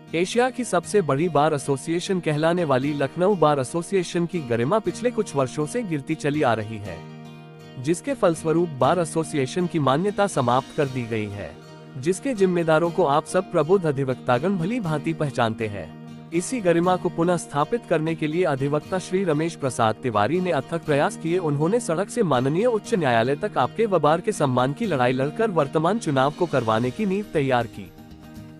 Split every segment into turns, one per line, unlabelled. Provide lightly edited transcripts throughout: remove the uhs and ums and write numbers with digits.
Asia की सबसे बड़ी बार एसोसिएशन कहलाने वाली लखनऊ बार एसोसिएशन की गरिमा पिछले कुछ वर्षों से गिरती चली आ रही है, जिसके फलस्वरूप बार एसोसिएशन की मान्यता समाप्त कर दी गई है, जिसके जिम्मेदारों को आप सब प्रबुद्ध अधिवक्तागण भली भांति पहचानते हैं। इसी गरिमा को पुनः स्थापित करने के लिए अधिवक्ता श्री रमेश प्रसाद तिवारी ने अथक प्रयास किए। उन्होंने सड़क से माननीय उच्च न्यायालय तक आपके व बार के सम्मान की लड़ाई लड़कर वर्तमान चुनाव को करवाने की नींव तैयार की।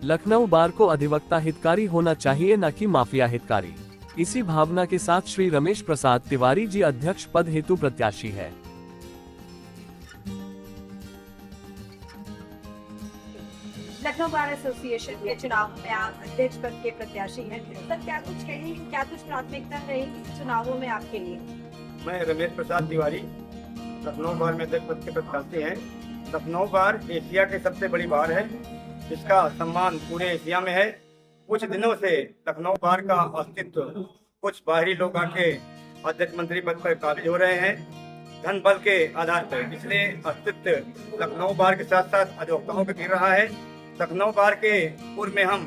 लखनऊ बार को अधिवक्ता हितकारी होना चाहिए, न कि माफिया हितकारी। इसी भावना के साथ श्री रमेश प्रसाद तिवारी जी अध्यक्ष पद हेतु प्रत्याशी है।
लखनऊ बार एसोसिएशन के चुनाव में आप अध्यक्ष पद के प्रत्याशी हैं। सर, क्या कुछ कहेंगे, क्या कुछ प्राथमिकता रहेगी चुनावों में आपके लिए?
मैं रमेश प्रसाद तिवारी लखनऊ बार में अध्यक्ष पद के प्रत्याशी हैं। लखनऊ बार एशिया की सबसे बड़ी बार है, जिसका सम्मान पूरे एशिया में है। कुछ दिनों से लखनऊ बार का अस्तित्व कुछ बाहरी लोग आके अध्यक्ष मंत्री पद पर काबिज हो रहे हैं, धन बल के आधार पर। इसलिए अस्तित्व लखनऊ बार के साथ साथ अधिवक्ताओं पे गिर रहा है। लखनऊ बार के पूर्व में हम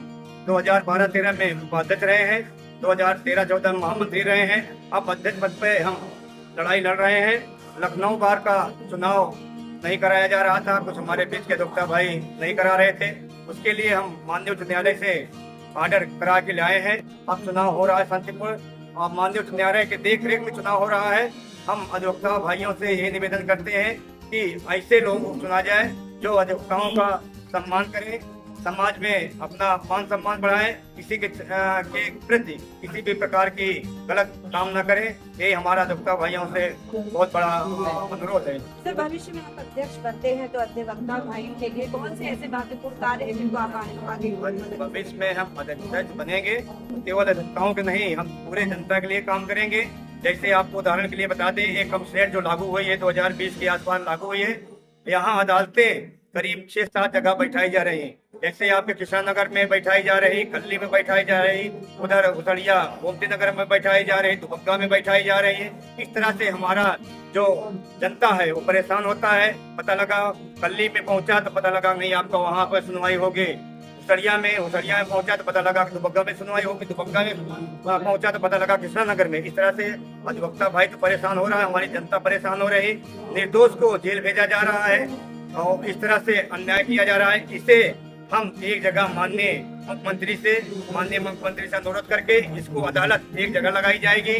2012-13 में उपाध्यक्ष रहे हैं, 2013-14 में महामंत्री रहे हैं। अब अध्यक्ष पद पे हम लड़ाई लड़ रहे हैं। लखनऊ बार का चुनाव नहीं कराया जा रहा था, कुछ हमारे बीच के अधिवक्ता भाई नहीं करा रहे थे। उसके लिए हम माननीय उच्च न्यायालय से ऑर्डर करा के लाए हैं। अब चुनाव हो रहा है शांतिपूर्ण और माननीय उच्च न्यायालय के देख रेख में चुनाव हो रहा है। हम अधिवक्ता भाइयों से ये निवेदन करते हैं कि ऐसे लोगों को चुना जाए जो अधिवक्ताओं का सम्मान करें, समाज में अपना मान सम्मान बढ़ाएं, किसी के प्रति किसी भी प्रकार की गलत काम न करें। ये हमारा अधिवक्ता भाइयों से बहुत बड़ा अनुरोध है।
सर, भविष्य में आप अध्यक्ष बनते हैं तो अधिवक्ता भाइयों के लिए कौन से ऐसे महत्वपूर्ण कार्य हैं जिनको आप आगे?
भविष्य में हम अध्यक्ष बनेंगे, केवल अधिवक्ताओं के नहीं, हम पूरे जनता के लिए काम करेंगे। जैसे आपको उदाहरण के लिए बता दें, एक कमिश्नरेट जो लागू हुई है 2020 के आसपास लागू हुई है। यहाँ अदालतें करीब 6-7 जगह बैठाई जा रही हैं। जैसे आपके किशन नगर में बैठाई जा रही, कल्ली में बैठाई जा रही, उधर उसड़िया गोमती नगर में बैठाई जा रही, दुबग्गा में बैठाई जा रही है। इस तरह से हमारा जो जनता है वो परेशान होता है। पता लगा कल्ली में पहुंचा तो पता लगा नहीं आपका वहाँ पर सुनवाई होगी, उसड़िया में पहुंचा तो पता लगा दुबग्गा में सुनवाई होगी, दुबग्गा में पहुंचा तो पता लगा कृष्णा नगर में। इस तरह से अधिवक्ता भाई तो परेशान हो रहा है, हमारी जनता परेशान हो रही। निर्दोष को जेल भेजा जा रहा है और इस तरह से अन्याय किया जा रहा है। इसे हम एक जगह माननीय मुख्यमंत्री से अनुरोध करके इसको अदालत एक जगह लगाई जाएगी।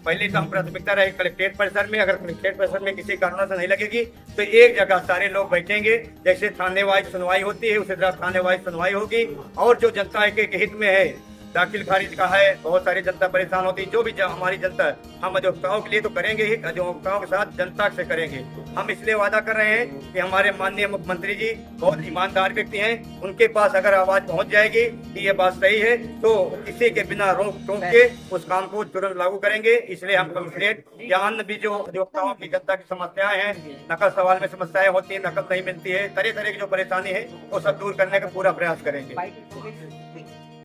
पहले तो हम प्राथमिकता रहे कलेक्ट्रेट परिसर में, अगर कलेक्ट्रेट परिसर में किसी कारणों से नहीं लगेगी तो एक जगह सारे लोग बैठेंगे। जैसे थाने वाइज सुनवाई होती है उसी तरह थाने वाइज सुनवाई होगी। और जो जनता के हित में है, दाखिल खारिज का है, बहुत सारी जनता परेशान होती है। जो भी हमारी जनता हम अधिवक्ताओं के लिए तो करेंगे ही, अधिवक्ताओं के साथ जनता से करेंगे। हम इसलिए वादा कर रहे हैं कि हमारे माननीय मुख्यमंत्री जी बहुत ईमानदार व्यक्ति हैं। उनके पास अगर आवाज पहुंच जाएगी कि ये बात सही है तो किसी के बिना रोक टोक के उस काम को तुरंत लागू करेंगे। इसलिए हम कमिश्नरेट या अन्य भी जो अधिवक्ताओं की जनता की समस्याएं हैं, नकल सवाल में समस्याएं होती है, नकल नहीं मिलती है, तरह तरह की जो परेशानी है वो सब दूर करने का पूरा प्रयास करेंगे।